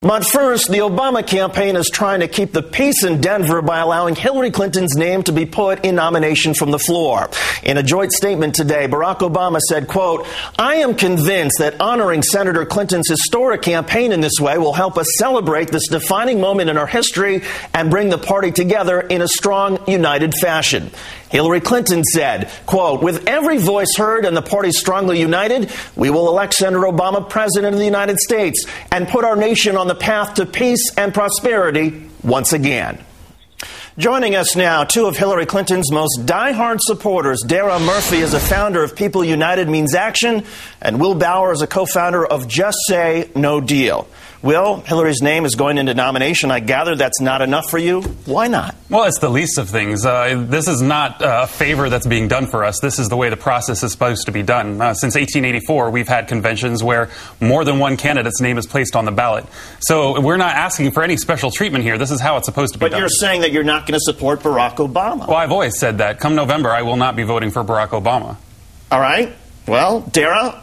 But first, the Obama campaign is trying to keep the peace in Denver by allowing Hillary Clinton's name to be put in nomination from the floor. In a joint statement today, Barack Obama said, quote, "I am convinced that honoring Senator Clinton's historic campaign in this way will help us celebrate this defining moment in our history and bring the party together in a strong, united fashion." Hillary Clinton said, quote, "With every voice heard and the party strongly united, we will elect Senator Obama President of the United States and put our nation on the path to peace and prosperity once again." Joining us now, two of Hillary Clinton's most diehard supporters. Dara Murphy is a founder of People United Means Action, and Will Bauer is a co-founder of Just Say No Deal. Will, Hillary's name is going into nomination. I gather that's not enough for you. Why not? Well, it's the least of things. This is not a favor that's being done for us. This is the way the process is supposed to be done. Since 1884, we've had conventions where more than one candidate's name is placed on the ballot. So we're not asking for any special treatment here. This is how it's supposed to be done. But you're saying that you're not going to support Barack Obama. Well, I've always said that. Come November, I will not be voting for Barack Obama. All right. Well, Dara,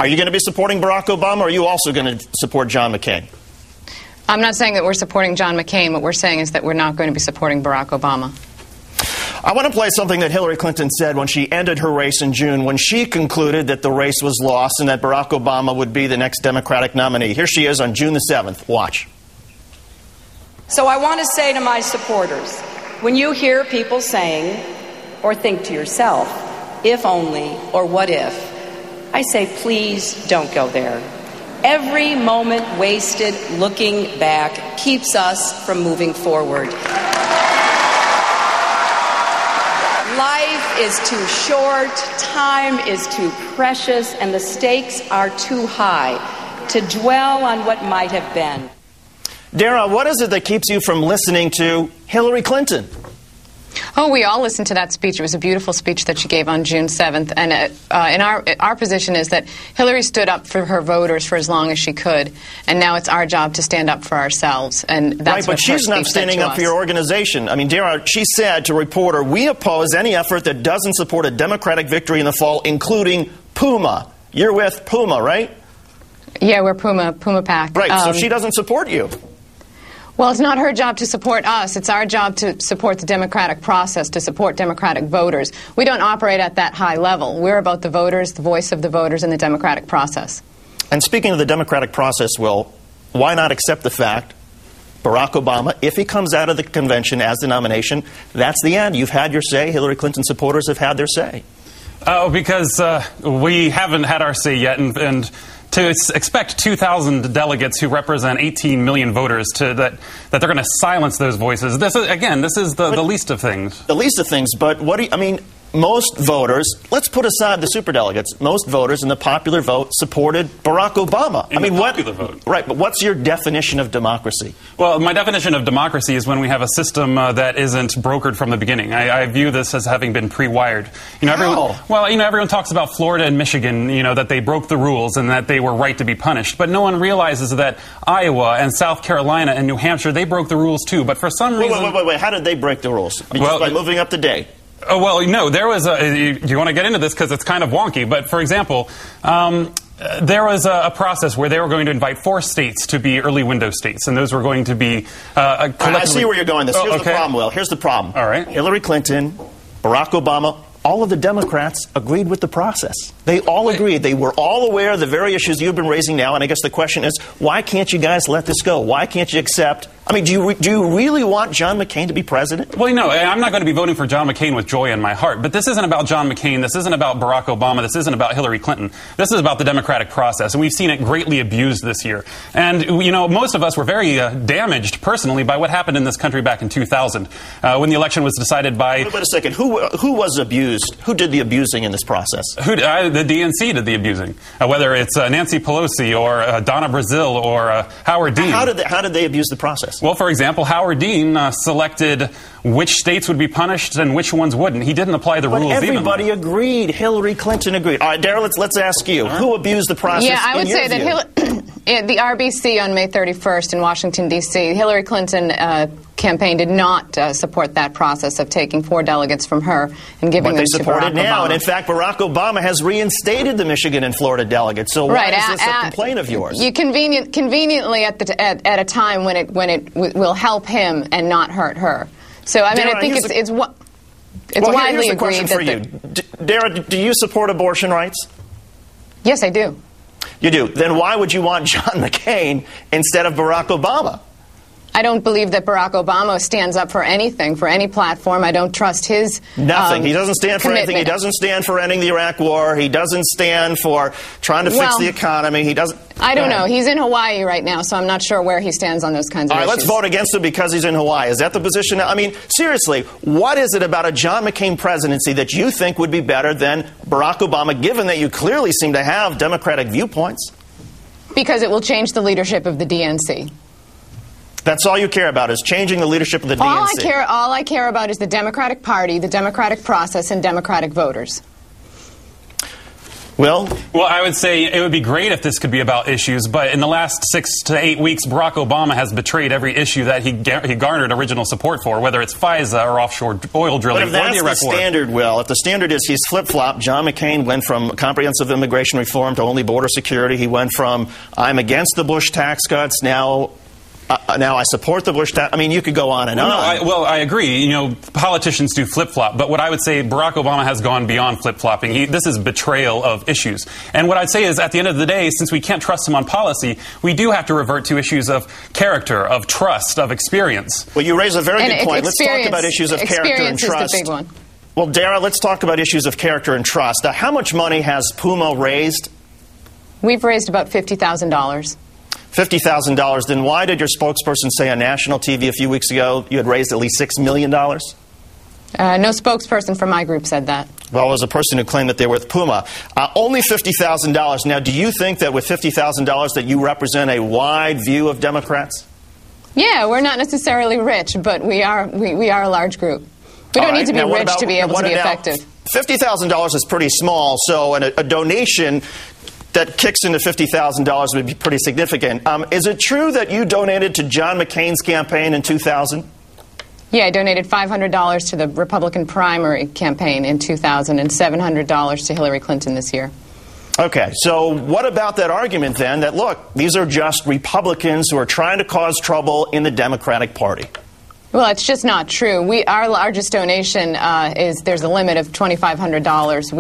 are you going to be supporting Barack Obama, or are you also going to support John McCain? I'm not saying that we're supporting John McCain. What we're saying is that we're not going to be supporting Barack Obama. I want to play something that Hillary Clinton said when she ended her race in June, when she concluded that the race was lost and that Barack Obama would be the next Democratic nominee. Here she is on June the 7th. Watch. So I want to say to my supporters, when you hear people saying, or think to yourself, if only, or what if, I say, please don't go there. Every moment wasted looking back keeps us from moving forward. Life is too short, time is too precious, and the stakes are too high to dwell on what might have been. Dara, what is it that keeps you from listening to Hillary Clinton? Oh, we all listened to that speech. It was a beautiful speech that she gave on June 7th. And in our position is that Hillary stood up for her voters for as long as she could. And now it's our job to stand up for ourselves. And that's right, but she's not standing up for your organization. I mean, Dara, she said to a reporter, "We oppose any effort that doesn't support a Democratic victory in the fall, including PUMA." You're with PUMA, right? Yeah, we're PUMA PAC. Right, so she doesn't support you. Well, it's not her job to support us. It's our job to support the democratic process, to support democratic voters. We don't operate at that high level. We're about the voters, the voice of the voters, and the democratic process. And speaking of the democratic process, Will, why not accept the fact Barack Obama, if he comes out of the convention as the nomination, that's the end. You've had your say. Hillary Clinton supporters have had their say. Oh, because we haven't had our say yet, and to expect 2,000 delegates who represent 18 million voters that they're going to silence those voices. This is the least of things. The least of things, but what do you, I mean, most voters, let's put aside the superdelegates, most voters in the popular vote supported Barack Obama. In the popular vote. Right, but what's your definition of democracy? Well, my definition of democracy is when we have a system that isn't brokered from the beginning. I view this as having been pre-wired. You know, everyone talks about Florida and Michigan, that they broke the rules and that they were right to be punished. But no one realizes that Iowa and South Carolina and New Hampshire, they broke the rules too. But for some reason... Wait. How did they break the rules? Because by moving up the date. Oh, well, no, there was you want to get into this because it's kind of wonky, but for example, there was a process where they were going to invite 4 states to be early window states, and those were going to be collectively... I see where you're going. Here's the problem, Will. Here's the problem. All right. Hillary Clinton, Barack Obama, all of the Democrats agreed with the process. They all agreed. They were all aware of the very issues you've been raising now, and I guess the question is, why can't you guys let this go? Why can't you accept... I mean, do you really want John McCain to be president? Well, no, I'm not going to be voting for John McCain with joy in my heart. But this isn't about John McCain. This isn't about Barack Obama. This isn't about Hillary Clinton. This is about the democratic process. And we've seen it greatly abused this year. And, most of us were very damaged personally by what happened in this country back in 2000 when the election was decided by... Wait a second. Who was abused? Who did the abusing in this process? The DNC did the abusing. Whether it's Nancy Pelosi or Donna Brazile or Howard Dean. How did they abuse the process? Well, for example, Howard Dean selected which states would be punished and which ones wouldn't. He didn't apply the rules. But everybody agreed. Hillary Clinton agreed. All right, Dara, let's ask you. Right. Who abused the process? Yeah, I would say that the RBC on May 31st in Washington, D.C., Hillary Clinton campaign did not support that process of taking 4 delegates from her and giving them to Barack Obama. But they support it now, and in fact, Barack Obama has reinstated the Michigan and Florida delegates. So why is this a complaint of yours? You conveniently at a time when it will help him and not hurt her. So I mean, Dara, I think it's widely agreed that. Dara, do you support abortion rights? Yes, I do. You do. Then why would you want John McCain instead of Barack Obama? I don't believe that Barack Obama stands up for anything, for any platform. I don't trust his Nothing. He doesn't stand for anything. He doesn't stand for ending the Iraq War. He doesn't stand for trying to fix the economy. He doesn't. I don't know. He's in Hawaii right now, so I'm not sure where he stands on those kinds of issues. All right, let's vote against him because he's in Hawaii. Is that the position? I mean, seriously, what is it about a John McCain presidency that you think would be better than Barack Obama, given that you clearly seem to have Democratic viewpoints? Because it will change the leadership of the DNC. That's all you care about, is changing the leadership of the DNC. All I care about is the Democratic Party, the democratic process, and Democratic voters. Well, I would say it would be great if this could be about issues, but in the last 6 to 8 weeks, Barack Obama has betrayed every issue that he garnered original support for, whether it's FISA or offshore oil drilling or the Iraq War. But if that's the standard, if the standard is he's flip-flopped, John McCain went from comprehensive immigration reform to only border security. He went from, I'm against the Bush tax cuts, now I support the Bush tax. I mean, you could go on and on. I agree. You know, politicians do flip-flop. But what I would say, Barack Obama has gone beyond flip-flopping. This is betrayal of issues. And what I'd say is, at the end of the day, since we can't trust him on policy, we do have to revert to issues of character, of trust, of experience. Well, you raise a very good point. Let's talk about issues of character and trust. Experience is the big one. Well, Dara, let's talk about issues of character and trust. How much money has PUMA raised? We've raised about $50,000. $50,000. Then why did your spokesperson say on national TV a few weeks ago you had raised at least $6 million? No spokesperson from my group said that. Well, there's a person who claimed that they were with PUMA. Only $50,000. Now, do you think that with $50,000 that you represent a wide view of Democrats? Yeah, we're not necessarily rich, but we are a large group. We don't need to be rich to be able to be effective. $50,000 is pretty small, so a donation that kicks into $50,000 would be pretty significant. Is it true that you donated to John McCain's campaign in 2000? Yeah, I donated $500 to the Republican primary campaign in 2000 and $700 to Hillary Clinton this year. Okay, so what about that argument then that, look, these are just Republicans who are trying to cause trouble in the Democratic Party? Well, it's just not true. Our largest donation there's a limit of $2,500.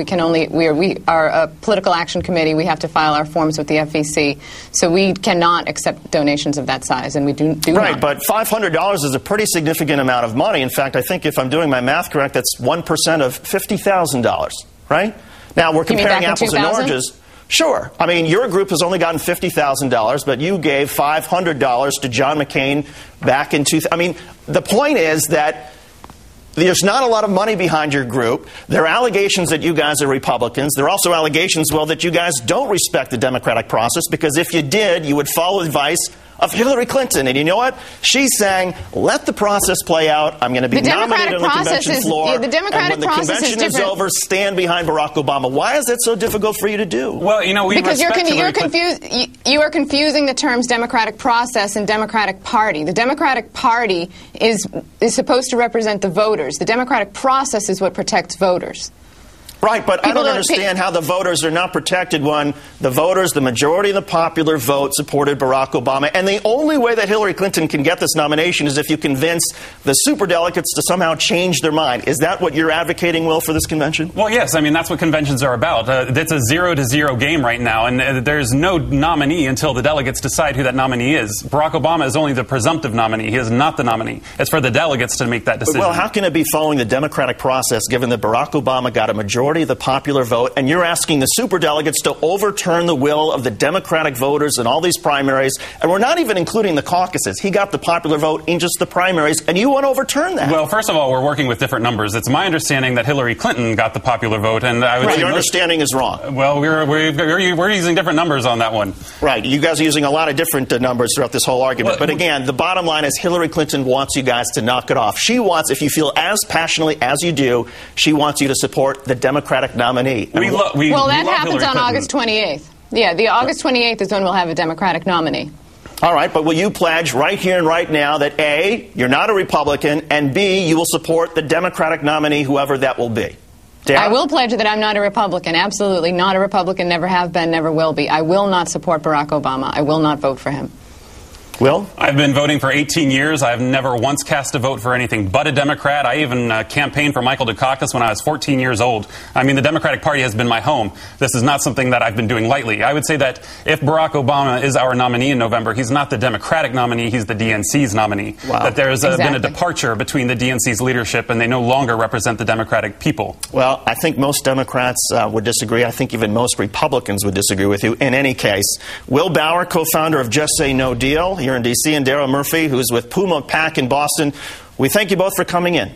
We are a political action committee. We have to file our forms with the FEC, so we cannot accept donations of that size, and we do right, not. But $500 is a pretty significant amount of money. In fact, I think if I'm doing my math correct, that's 1% of $50,000, right? Now, we're comparing apples and oranges. Sure. I mean, your group has only gotten $50,000, but you gave $500 to John McCain back in 2000. I mean, the point is that there's not a lot of money behind your group. There are allegations that you guys are Republicans. There are also allegations, well, that you guys don't respect the democratic process, because if you did, you would follow advice of Hillary Clinton. And you know what? She's saying, let the process play out. I'm going to be nominated on the convention floor. The democratic and when the convention is over, stand behind Barack Obama. Why is that so difficult for you to do? Well, you know, because you are confusing the terms democratic process and Democratic Party. The Democratic Party is supposed to represent the voters. The democratic process is what protects voters. Right, but I don't understand how the voters are not protected when the voters, the majority of the popular vote, supported Barack Obama. And the only way that Hillary Clinton can get this nomination is if you convince the superdelegates to somehow change their mind. Is that what you're advocating, Will, for this convention? Well, yes. I mean, that's what conventions are about. It's a 0-0 game right now, and there's no nominee until the delegates decide who that nominee is. Barack Obama is only the presumptive nominee. He is not the nominee. It's for the delegates to make that decision. Well, how can it be following the democratic process, given that Barack Obama got a majority of the popular vote, and you're asking the superdelegates to overturn the will of the Democratic voters in all these primaries, and we're not even including the caucuses. He got the popular vote in just the primaries, and you want to overturn that. Well, first of all, we're working with different numbers. It's my understanding that Hillary Clinton got the popular vote, and I would say your understanding is wrong. Well, we're using different numbers on that one. Right. You guys are using a lot of different numbers throughout this whole argument. But again, the bottom line is Hillary Clinton wants you guys to knock it off. She wants, if you feel as passionately as you do, she wants you to support the Democratic nominee. That happens on August 28th. Yeah, the August 28th is when we'll have a Democratic nominee. All right, but will you pledge right here and right now that A, you're not a Republican, and B, you will support the Democratic nominee, whoever that will be? Dara? I will pledge that I'm not a Republican. Absolutely not a Republican, never have been, never will be. I will not support Barack Obama. I will not vote for him. Will? I've been voting for 18 years. I've never once cast a vote for anything but a Democrat. I even campaigned for Michael Dukakis when I was 14 years old. I mean, the Democratic Party has been my home. This is not something that I've been doing lightly. I would say that if Barack Obama is our nominee in November, he's not the Democratic nominee, he's the DNC's nominee. Wow. That there's been a departure between the DNC's leadership, and they no longer represent the Democratic people. Well, I think most Democrats would disagree. I think even most Republicans would disagree with you. In any case, Will Bauer, co-founder of Just Say No Deal here in D.C., and Dara Murphy, who is with PUMA PAC in Boston, we thank you both for coming in.